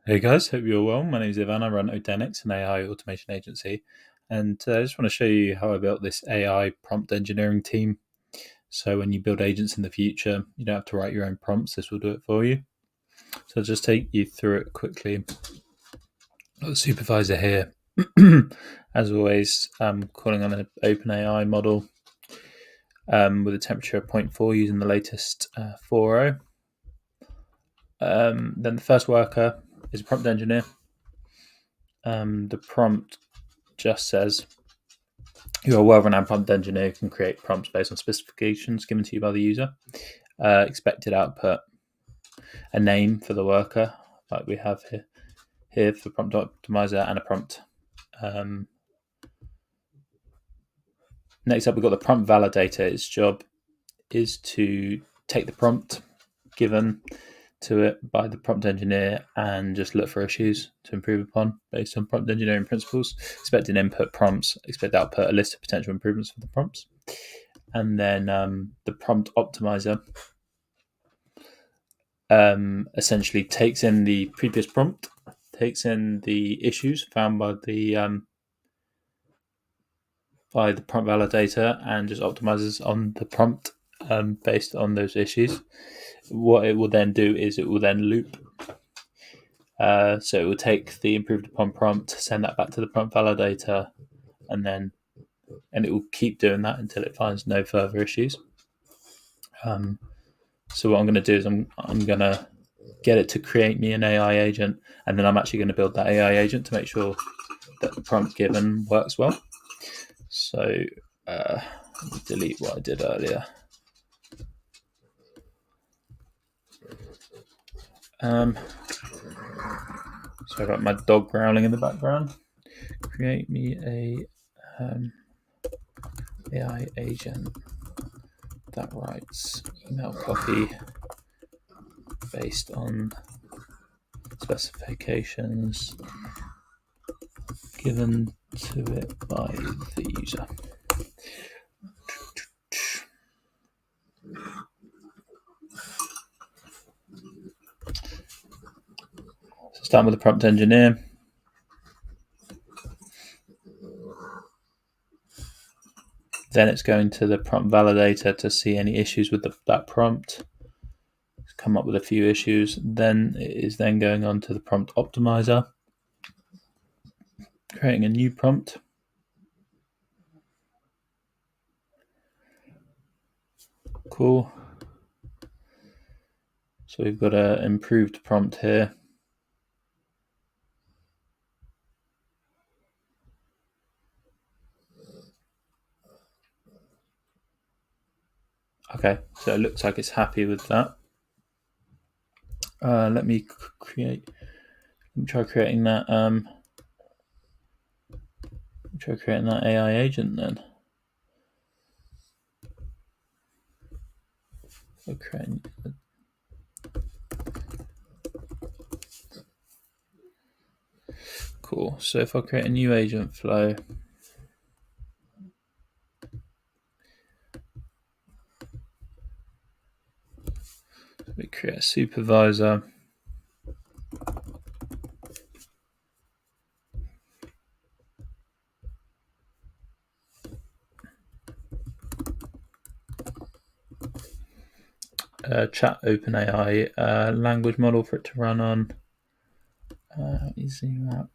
Hey guys, hope you're well. My name is Ivan. I run Odenix, an AI automation agency, and I just want to show you how I built this AI prompt engineering team. So when you build agents in the future, you don't have to write your own prompts. This will do it for you. So I'll just take you through it quickly. Got the supervisor here. As always, I'm calling on an OpenAI model with a temperature of 0.4 using the latest 4.0. Then the first worker is a prompt engineer. The prompt just says you're a well-renowned prompt engineer who can create prompts based on specifications given to you by the user. Expected output, a name for the worker, like we have here for prompt optimizer, and a prompt. Next up, we've got the prompt validator. Its job is to take the prompt given to it by the prompt engineer and just look for issues to improve upon based on prompt engineering principles. Expected input prompts, expected output, a list of potential improvements for the prompts. And then the prompt optimizer essentially takes in the previous prompt, takes in the issues found by the prompt validator, and just optimizes on the prompt based on those issues. What it will then do is it will then loop. So it will take the improved upon prompt, send that back to the prompt validator, and it will keep doing that until it finds no further issues. So what I'm going to do is I'm going to get it to create me an AI agent, and then I'm actually going to build that AI agent to make sure that the prompt given works well. So delete what I did earlier. Sorry about my dog growling in the background. Create me a AI agent that writes email copy based on specifications given to it by the user. So starting with the prompt engineer. Then it's going to the prompt validator to see any issues with that prompt. It's come up with a few issues. Then it is then going on to the prompt optimizer, creating a new prompt. Cool. So we've got an improved prompt here. Okay, so it looks like it's happy with that. Let me try creating that. Try creating that AI agent then. Okay. Cool. So if I create a new agent flow, we create a supervisor. Chat OpenAI language model for it to run on. Let me zoom out.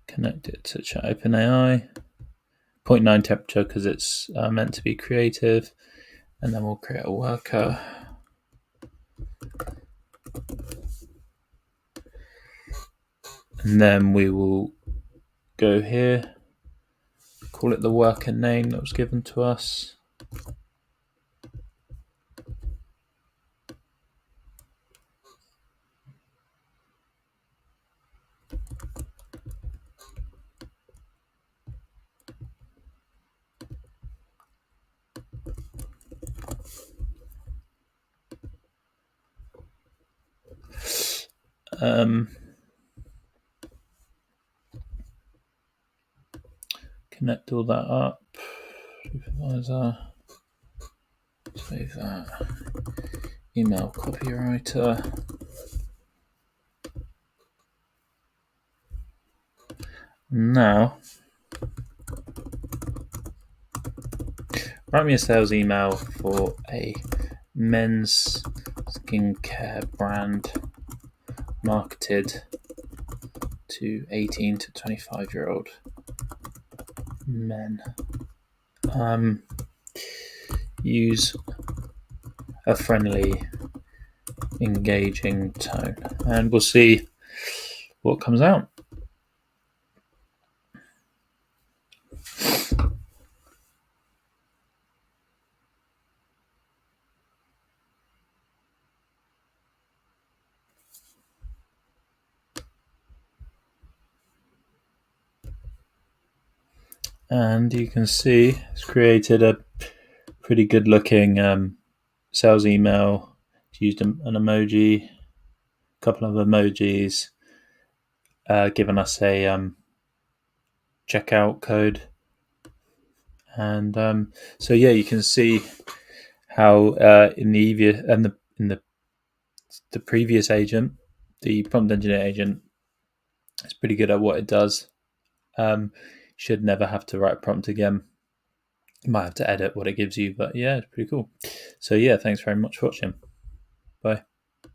Connect it to Chat OpenAI. 0.9 temperature because it's meant to be creative, and then we'll create a worker. And then we will go here, call it the worker name that was given to us. Connect all that up. Supervisor. Save that. Email copywriter. Now, write me a sales email for a men's skincare brand marketed to 18 to 25-year-old men. Use a friendly, engaging tone, and we'll see what comes out. And you can see it's created a pretty good looking sales email. It's used an emoji, a couple of emojis, given us a checkout code. And so yeah, you can see how in the previous agent, the prompt engineer agent, is pretty good at what it does. Should never have to write a prompt again. You might have to edit what it gives you, but yeah, it's pretty cool. So yeah, thanks very much for watching.